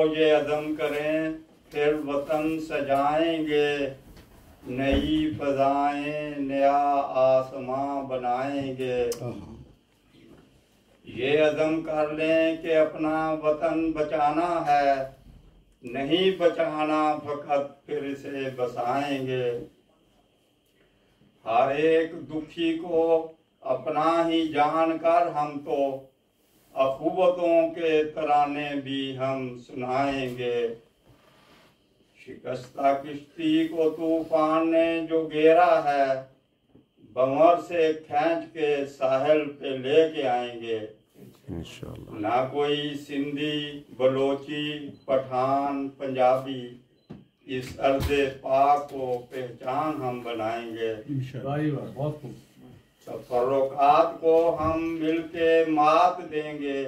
ये अज़म करें फिर वतन सजाएंगे, नई फजाएं नया आसमां बनाएंगे। ये अज़म कर लें कि अपना वतन बचाना है, नहीं बचाना फकत फिर इसे बसाएंगे। हर एक दुखी को अपना ही जानकर हम तो अखुवतों के तराने भी हम सुनाएंगे। शिकस्ता किश्ती को तूफान ने जो घेरा है, भंवर से खींच के साहिल पे लेके आएंगे। इंशाअल्लाह। ना कोई सिंधी, बलोची, पठान, पंजाबी, इस अर्ज़े पाक को पहचान हम बनाएंगे। बहुत खूब। तफर्रुकात को हम मिलके मात देंगे।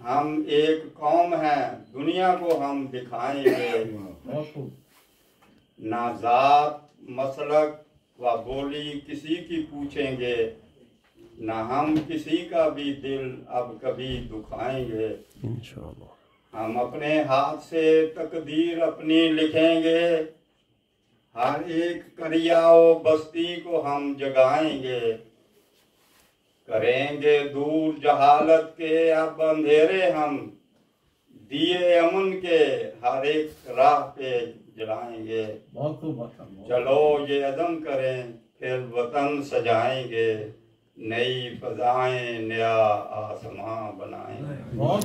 हम एक कौम है, दुनिया को हम दिखाएंगे। ना जात, मसलक व बोली किसी की पूछेंगे, ना हम किसी का भी दिल अब कभी दुखाएंगे। इंशाअल्लाह। हम अपने हाथ से तकदीर अपनी लिखेंगे। हर एक करियाओ बस्ती को हम जगाएंगे। करेंगे दूर जहालत के अब अंधेरे हम, दिए अमन के हर एक राह पे जलाएंगे। चलो ये अज़म करें फिर वतन सजाएंगे, नई फजाएं नया आसमां बनाएंगे। बहुत